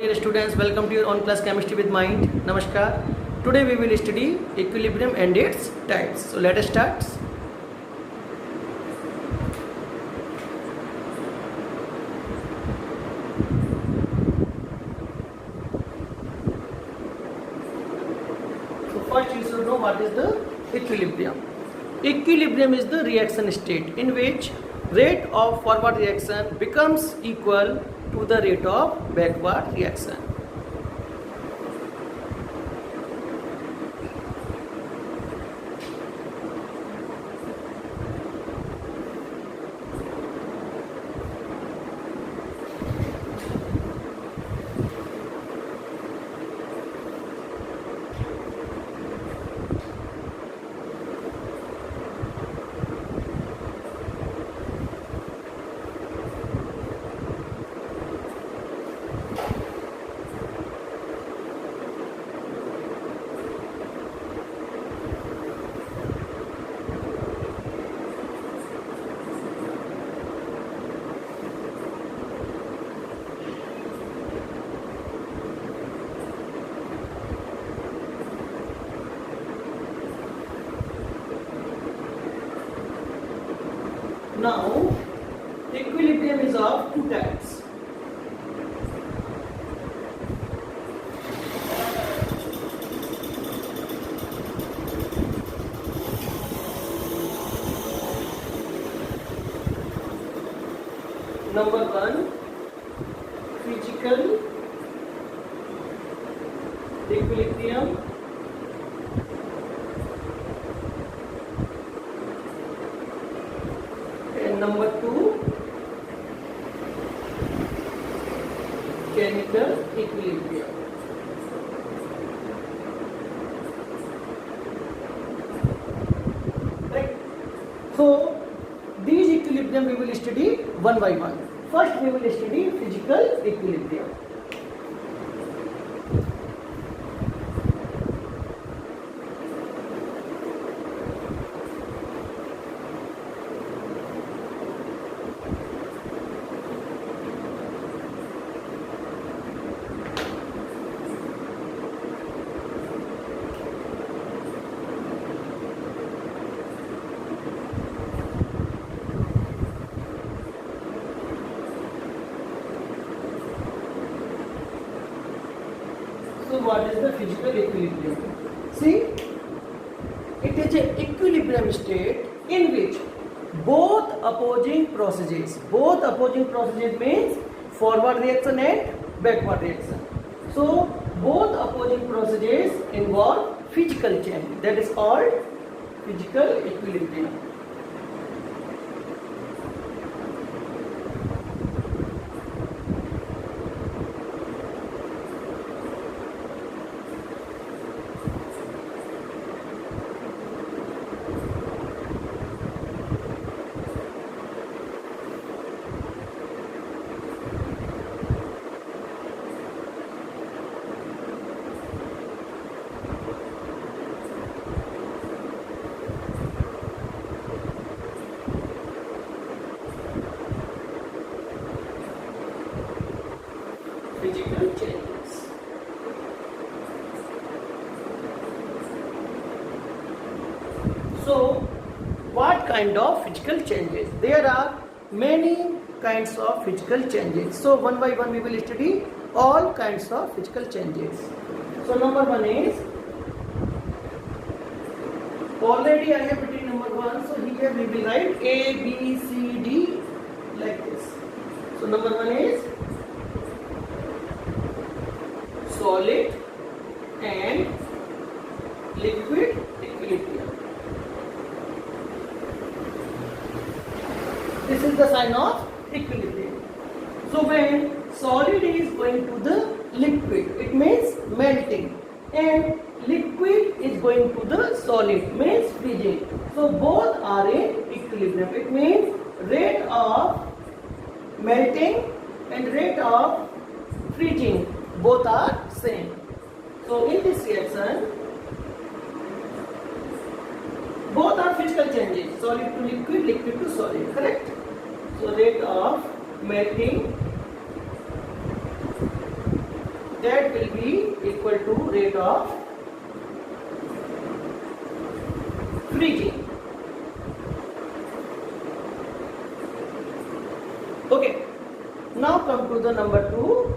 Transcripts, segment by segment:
Dear students, welcome to your on class chemistry with mind. Namaskar. Today we will study equilibrium and its types. So let us start. So first you should know what is the equilibrium. Equilibrium is the reaction state in which rate of forward reaction becomes equal to the rate of backward reaction. Now, equilibrium is of two types. Number one, physical equilibrium. Number two, chemical equilibrium. Right. So these equilibrium we will study one by one. First we will study physical equilibrium. So what is the physical equilibrium? See, it is an equilibrium state in which both opposing processes means forward reaction and backward reaction. So both opposing processes involve physical change. That is called physical equilibrium. Physical changes. So, what kind of physical changes? There are many kinds of physical changes. So, one by one we will study all kinds of physical changes. So, number one is, already I have written number one. So, here we will write A, B, C, D like this. So, number one is solid and liquid equilibrium. This is the sign of equilibrium. So when solid is going to the liquid, it means melting, and liquid is going to the solid, means freezing. So both are in equilibrium. It means rate of melting and rate of freezing both are same. So in this reaction, both are physical changes, solid to liquid, liquid to solid, correct? So rate of melting that will be equal to rate of freezing. Okay, now come to the number 2.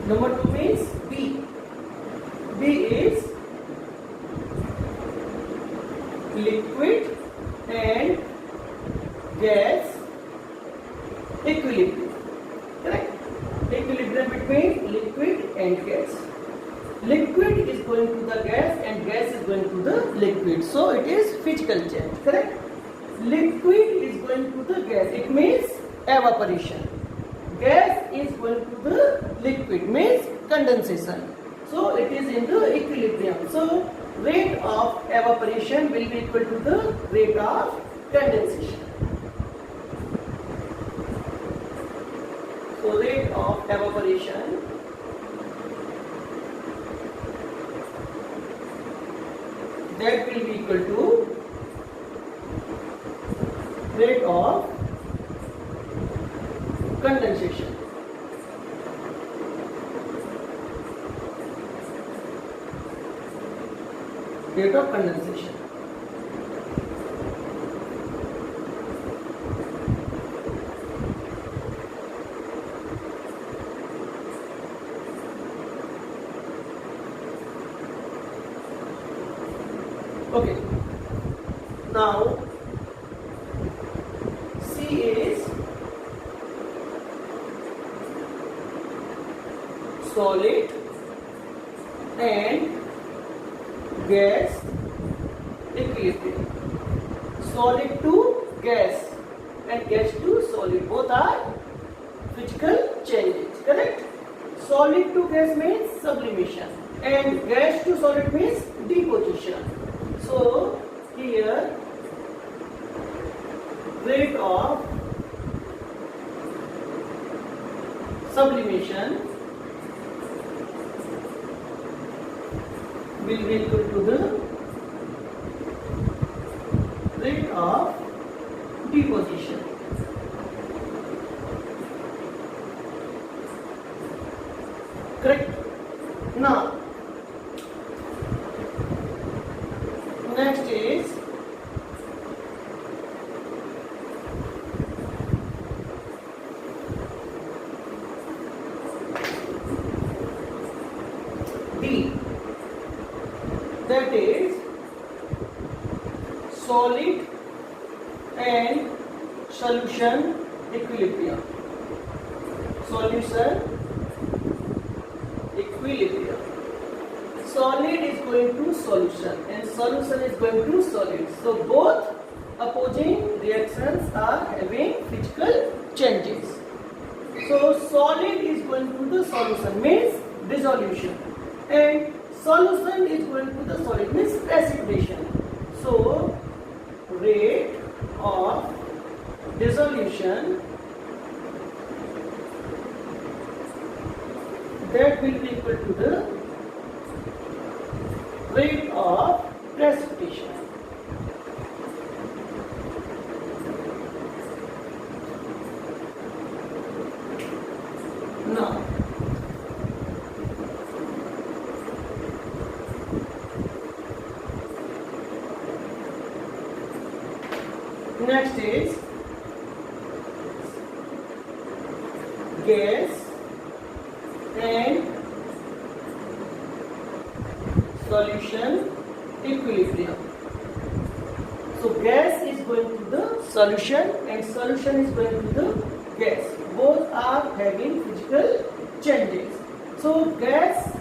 Number 2 means B. B is liquid and gas equilibrium. Correct? Equilibrium between liquid and gas. Liquid is going to the gas and gas is going to the liquid. So it is physical change. Correct? Liquid is going to the gas. It means evaporation. Gas is going to the liquid, means condensation. So it is in the equilibrium. So rate of evaporation will be equal to the rate of condensation. So rate of evaporation that will be equal to rate of condensation. Rate of condensation. Okay. Now C is solid and gas equilibrium. Solid to gas and gas to solid, both are physical changes. Correct? Solid to gas means sublimation and gas to solid means deposition. So here rate of sublimation will be equal to the rate of deposition. Correct? Now, next is D. That is solid and solution equilibrium. Solution equilibrium. Solid is going to solution and solution is going to solid. So both opposing reactions are having physical changes. So solid is going to the solution means dissolution and solution is going to the solid means precipitation. So rate of dissolution that will be equal to the rate of precipitation. Now next is gas and solution equilibrium. So gas is going to the solution and solution is going to the gas. Both are having physical changes. So gas,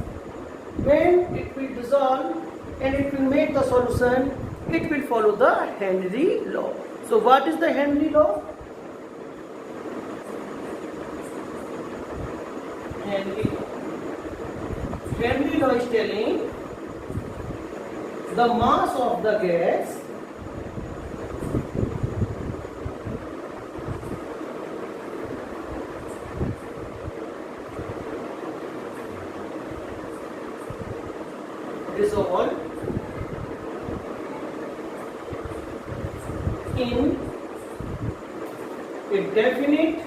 when it will dissolve and it will make the solution, it will follow the Henry law. So what is the Henry law? Henry law. Henry law is telling the mass of the gas salt in a definite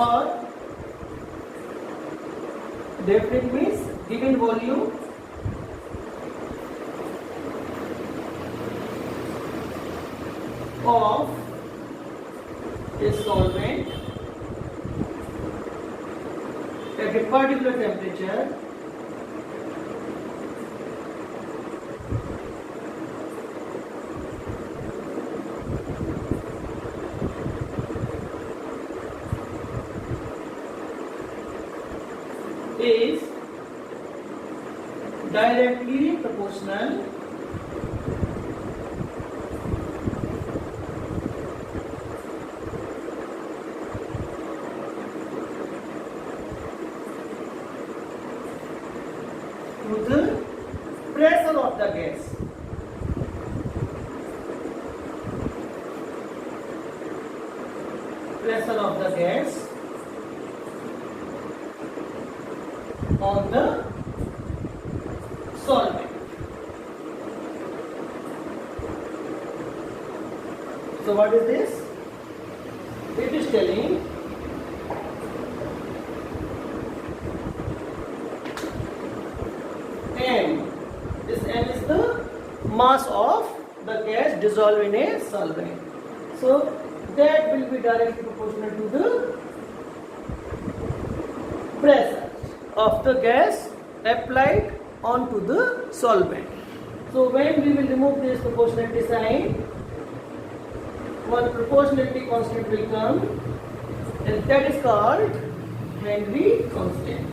or definite means given volume of a solvent at a particular temperature is directly proportional to the pressure of the gas. Pressure of the gas on the solvent. So what is this? It is telling M. This M is the mass of the gas dissolved in a solvent. So that will be directly proportional to the pressure of the gas applied onto the solvent. So when we will remove this proportionality sign, one proportionality constant will come, and that is called Henry constant.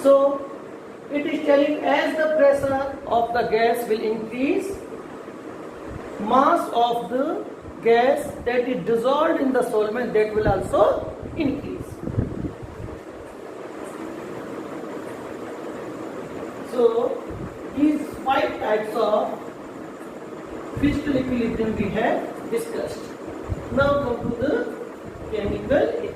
So it is telling as the pressure of the gas will increase, mass of the gas that is dissolved in the solvent, that will also increase. So these 5 types of physical equilibrium we have discussed. Now come to the chemical equilibrium.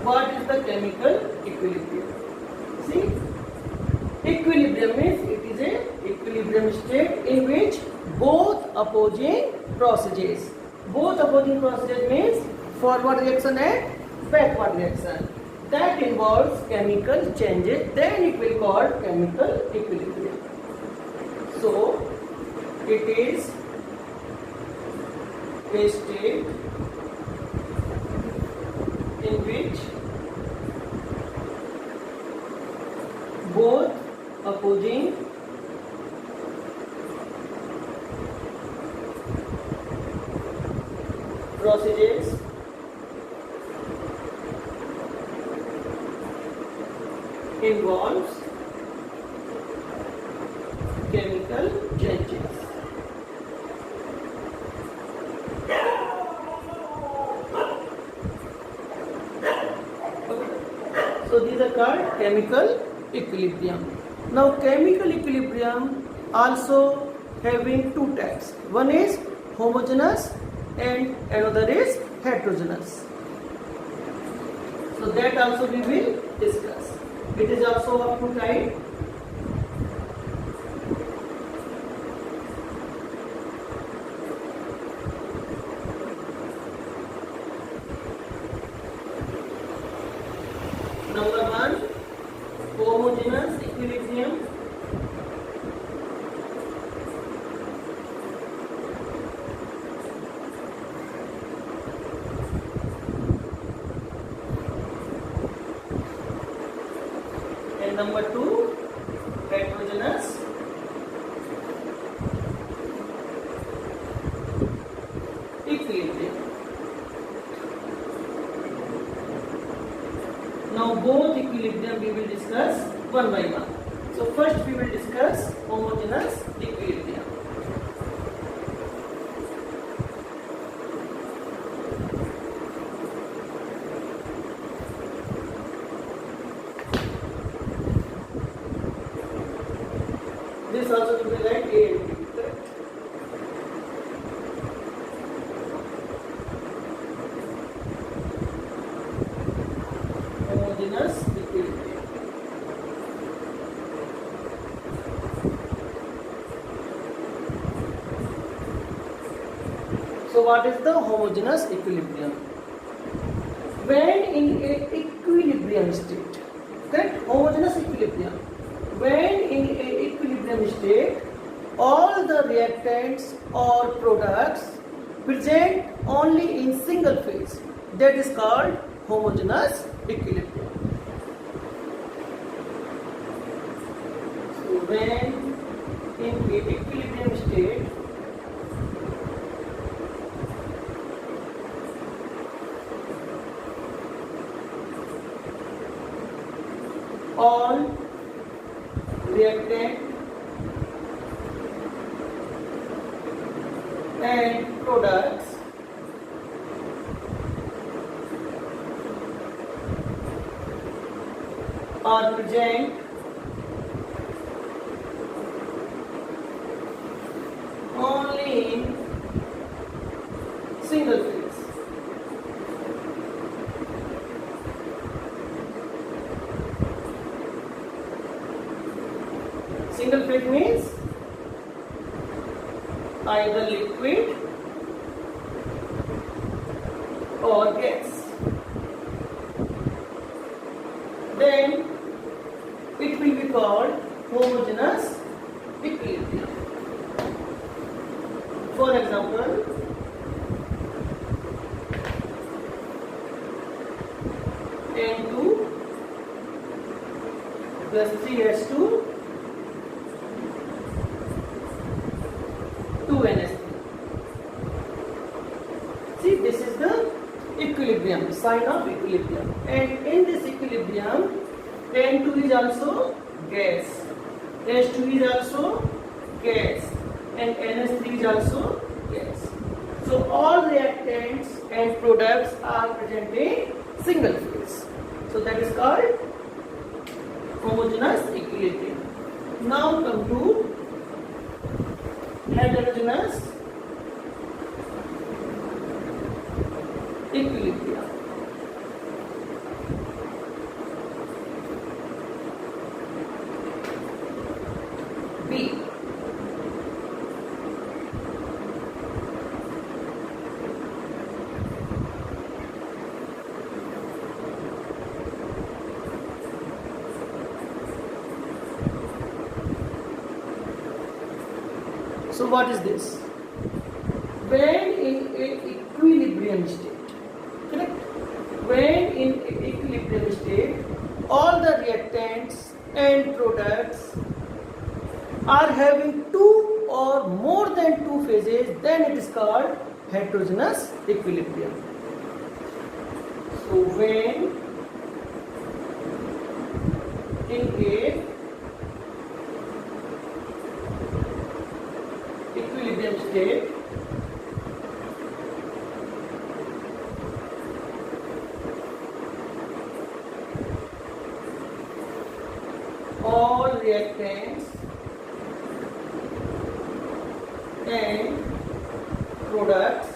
What is the chemical equilibrium? See, equilibrium means it is a equilibrium state in which both opposing processes means forward reaction and backward reaction, that involves chemical changes, then it will call chemical equilibrium. So it is a state in which both opposing processes involves chemical changes. So these are called chemical equilibrium. Now chemical equilibrium also having 2 types. One is homogeneous and another is heterogeneous. So that also we will discuss. It is also of 2 types. Number 1, homogeneous equilibrium. And number 2, heterogeneous equilibrium. Now both equilibrium we will discuss one by one. So first we will discuss homogeneous equilibrium. This also will be like A and B, correct? Homogeneous equilibrium. So what is the homogeneous equilibrium? When in a equilibrium state, correct? Homogeneous equilibrium. When in a equilibrium state, all the reactants or products present only in single phase. That is called homogeneous equilibrium. So when in a equilibrium state, all reactant and products are present only in single phase. Single phase means either liquid or gas. Then it will be called homogeneous equilibrium. For example, N2 plus 3H2 2NH3. See, this is the equilibrium, sign of equilibrium. And in this equilibrium, N2 is also gas, H2 is also gas, and NH3 is also gas. So all reactants and products are present in single phase. So that is called homogeneous equilibrium. Now come to heterogeneous equilibrium. B. So what is this? When in a equilibrium state, correct? When in a equilibrium state, all the reactants and products are having two or more than two phases, then it is called heterogeneous equilibrium. So when in a equilibrium state, all reactants and products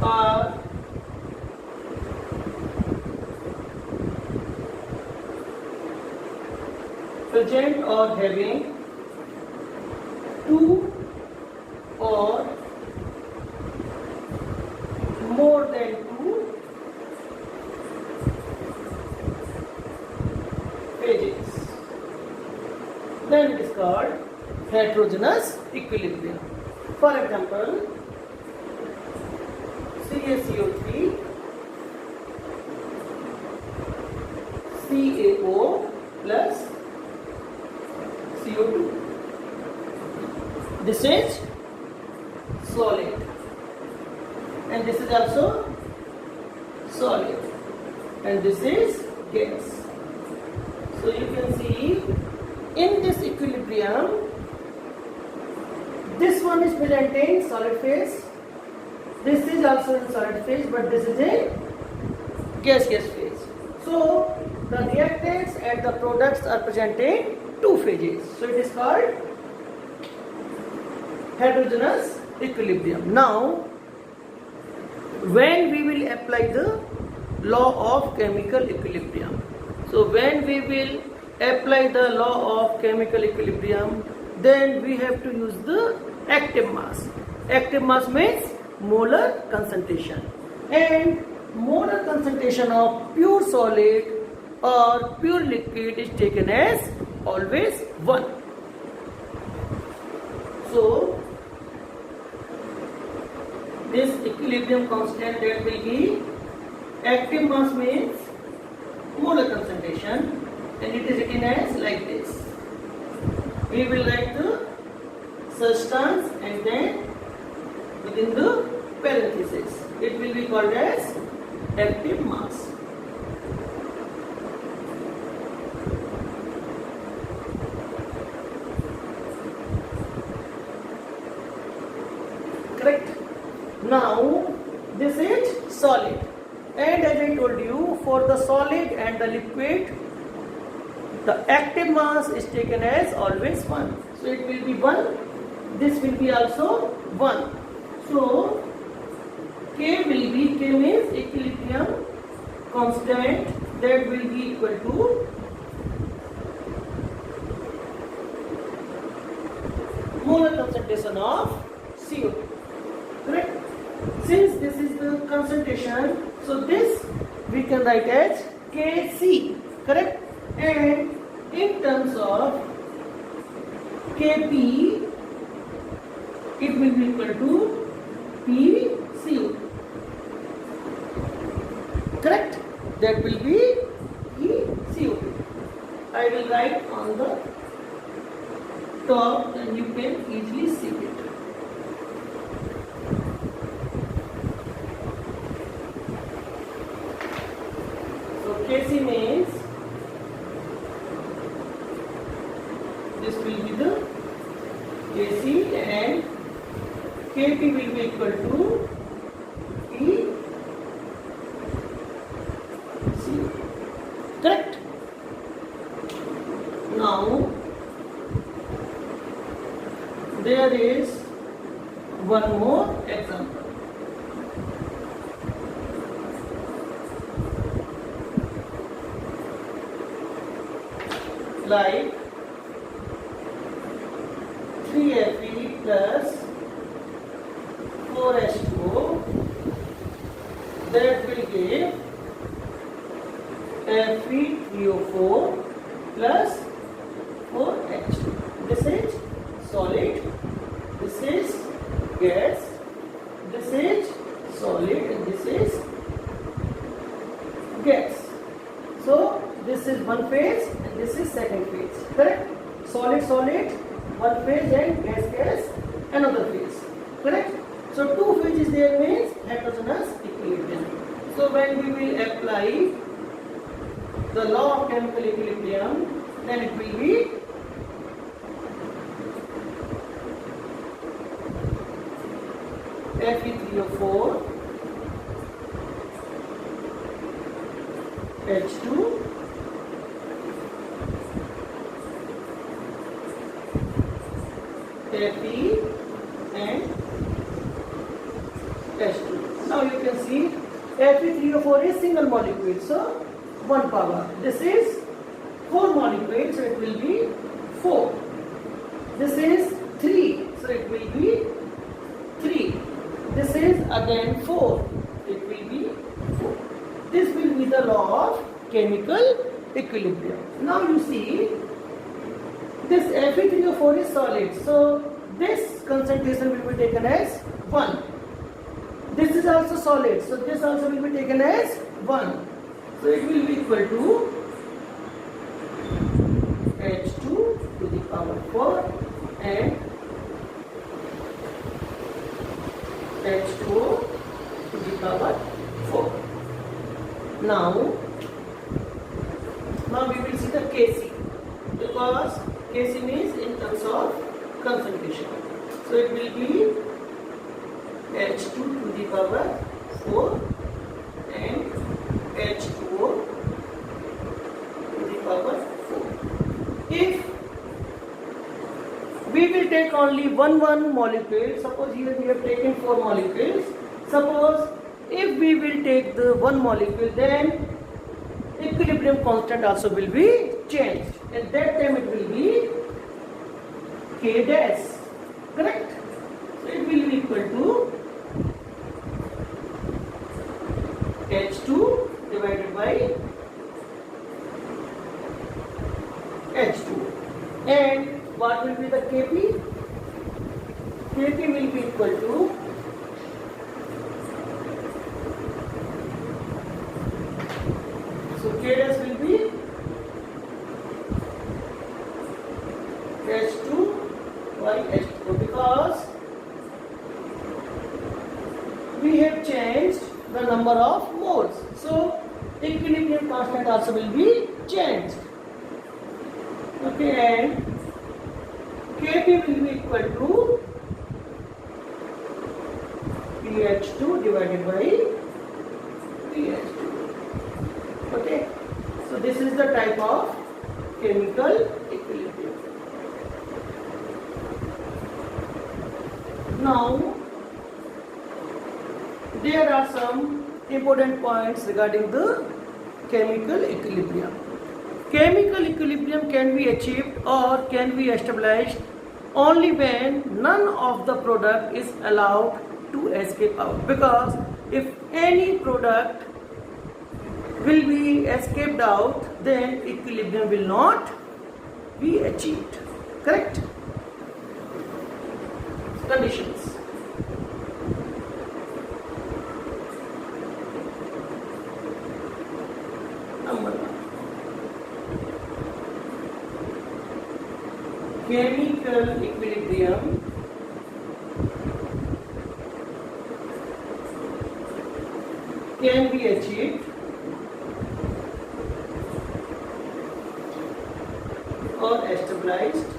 are present or having two or more than two phases, then it is called heterogeneous equilibrium. For example, CaCO3, CaO plus CO2. This is solid and this is also solid. and this is gas. So you can see in this equilibrium, this one is presenting solid phase, this is also in solid phase, but this is in gas phase. So the reactants and the products are presenting two phases. So it is called heterogeneous equilibrium. Now, when we will apply the law of chemical equilibrium, so when we will apply the law of chemical equilibrium, then we have to use the active mass. Active mass means molar concentration, and molar concentration of pure solid or pure liquid is taken as always 1. So this equilibrium constant, that will be active mass means molar concentration, and it is written as like this. We will write the substance and then within the parenthesis it will be called as active mass. Correct? Now this is solid, and as I told you, for the solid and the liquid, the active mass is taken as always 1. So it will be 1. This will be also 1. So K means equilibrium constant, that will be equal to molar concentration of CO2. Correct? Since this is the concentration, so this we can write as Kc. Correct? And in terms of Kp, it will be equal to PCO. Correct? That will be PCO. I will write on the top and you can easily see it. So Kc means this will be the Kc, and Kp will be equal to Pc. Correct? Now there is one more example. Like 3Fe plus 4H2O, that will give Fe3O4 plus 4H2. This is solid, this is gas, this is solid, and this is gas. So this is one phase and this is second phase. Correct? Solid, one phase, and gas, another phase. Correct? So two phases there means heterogeneous equilibrium. So when we will apply the law of chemical equilibrium, then it will be Fe3O4 H2 Fe and H2. Now you can see Fe3O4 is single molecule, so 1 power. This is 4 molecules, so it will be 4. This is 3, so it will be 3. This is again 4, it will be 4. This will be the law of chemical equilibrium. Now you see, this Fe3O4 is solid, so this concentration will be taken as 1. This is also solid, so this also will be taken as 1. So it will be equal to H2 to the power 4 and H2O to the power 4. Now levels of concentration. So it will be H2 to the power 4 and H2O to the power 4. If we will take only one molecule, suppose here we have taken 4 molecules, suppose if we will take the one molecule, then equilibrium constant also will be changed. At that time it will be K dash, correct? So it will be equal to H2 divided by H2. And what will be the Kp? Kp will be equal to K dash will be H2 by H2 because we have changed the number of moles. So equilibrium constant also will be changed. Okay, and Kp will be equal to pH2 divided by pH2. Okay, so this is the type of chemical equilibrium. Now, there are some important points regarding the chemical equilibrium. Chemical equilibrium can be achieved or can be established only when none of the product is allowed to escape out. Because if any product will be escaped out, then equilibrium will not be achieved. Correct? Conditions. Number 1. Chemical equilibrium can be achieved or established,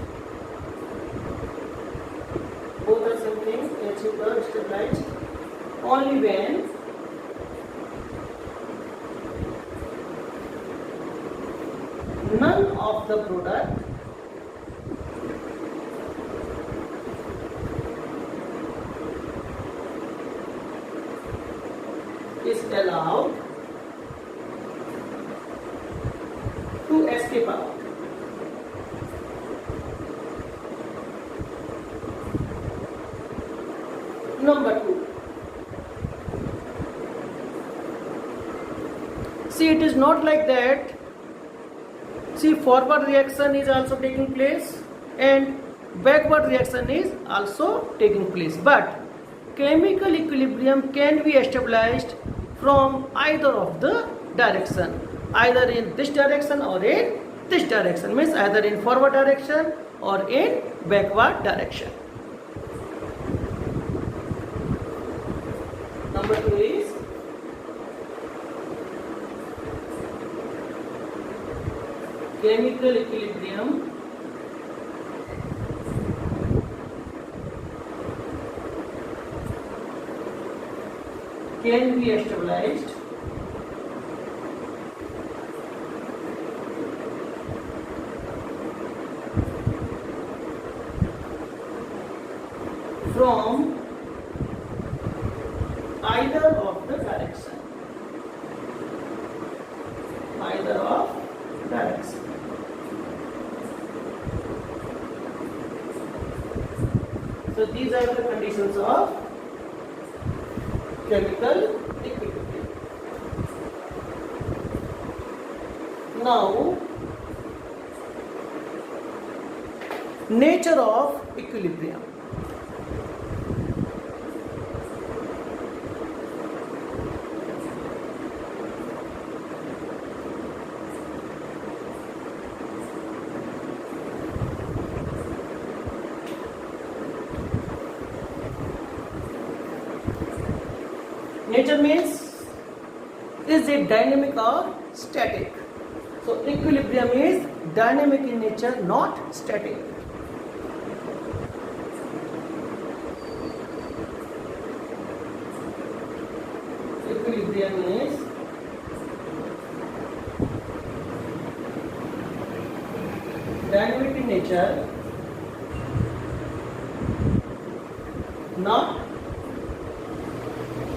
both are same thing, achieved or established, only when none of the product is allowed to escape out. Number 2. See, it is not like that. See, forward reaction is also taking place and backward reaction is also taking place. But chemical equilibrium can be established from either of the direction, either in this direction or in this direction, means either in forward direction or in backward direction. Number 2 is chemical equilibrium can be established from either of the direction. Either of direction. So these are the conditions of chemical equilibrium. Now, nature of equilibrium. Nature means, is it dynamic or static? So equilibrium is dynamic in nature, not static. reaction is dynamic in nature, not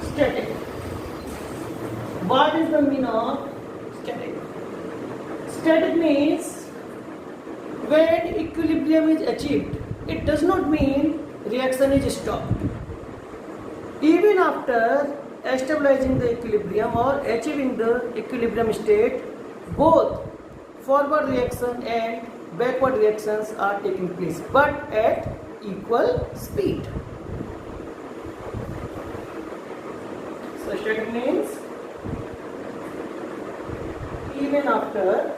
static. What is the meaning of static? Static means when equilibrium is achieved, it does not mean reaction is stopped. Even after stabilizing the equilibrium or achieving the equilibrium state, both forward reaction and backward reactions are taking place, but at equal speed. So static means even after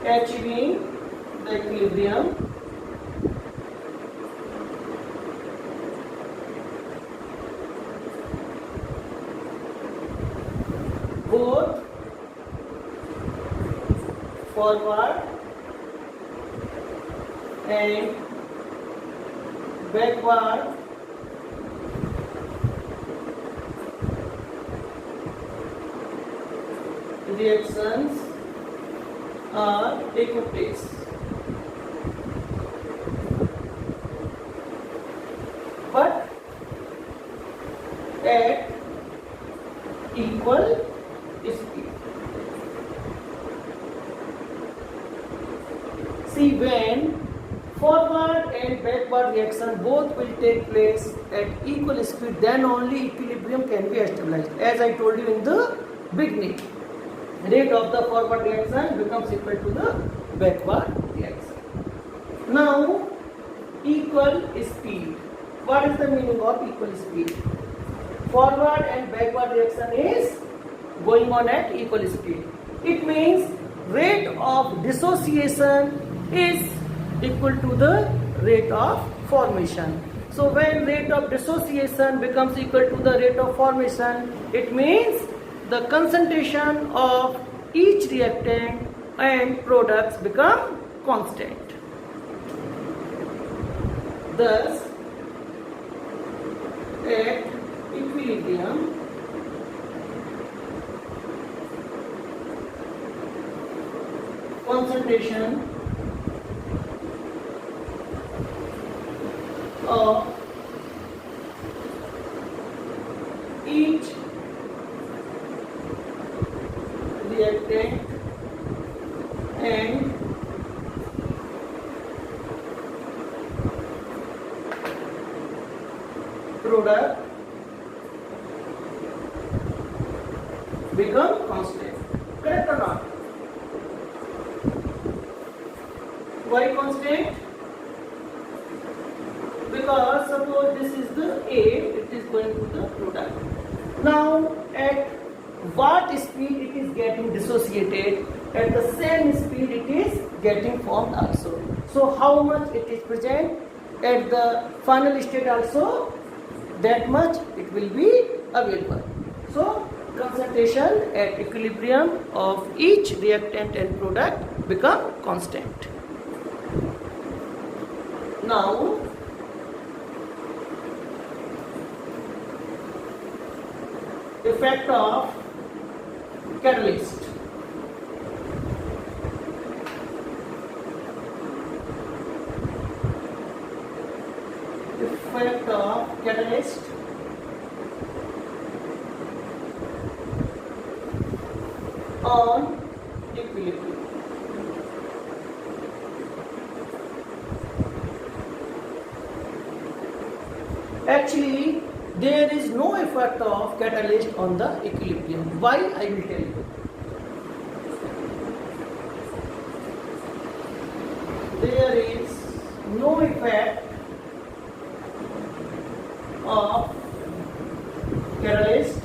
achieving the equilibrium, both forward and backward reactions are taking place. But at equal speed. See, when forward and backward reaction both will take place at equal speed, then only equilibrium can be stabilized. As I told you in the beginning, rate of the forward reaction becomes equal to the backward reaction. Now, equal speed. What is the meaning of equal speed? Forward and backward reaction is going on at equal speed. It means rate of dissociation is equal to the rate of formation. So when rate of dissociation becomes equal to the rate of formation, it means the concentration of each reactant and products become constant. Thus, at equilibrium, concentration of each reactant and product become constant. Correct or not? Why constant? Because suppose this is the A, it is going to the product. Now at what speed it is getting dissociated, at the same speed it is getting formed also. So how much it is present at the final state also, that much it will be available. So concentration at equilibrium of each reactant and product become constant. Now effect of catalyst. Effect of catalyst on equilibrium. Actually, there is no effect of catalyst on the equilibrium. Why? I will tell you. There is no effect of catalyst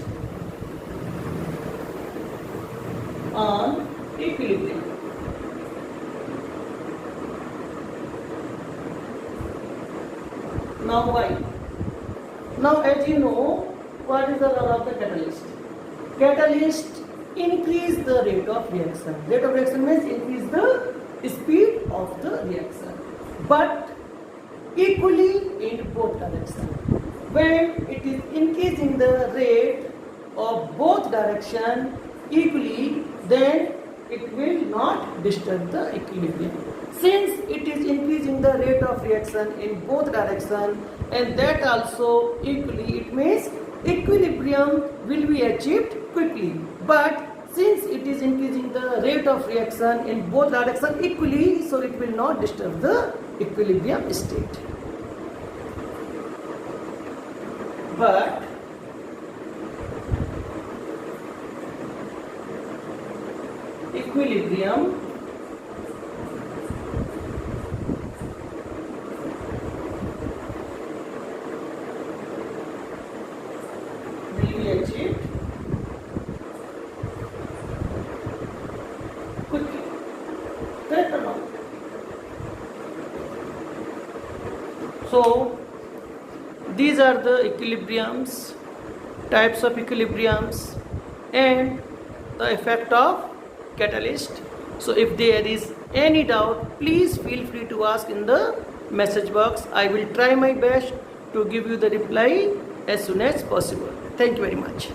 on equilibrium. Now why? Now as you know, what is the role of the catalyst? Catalyst increase the rate of reaction. Rate of reaction means increase the speed of the reaction. but equally in both directions. When it is increasing the rate of both direction equally, then it will not disturb the equilibrium. Since it is increasing the rate of reaction in both direction and that also equally, it means equilibrium will be achieved quickly. But since it is increasing the rate of reaction in both direction equally, so it will not disturb the equilibrium state. But equilibrium will be achieved quickly. Correct or not? So these are the equilibriums, types of equilibriums, and the effect of catalyst. So if there is any doubt, please feel free to ask in the message box. I will try my best to give you the reply as soon as possible. Thank you very much.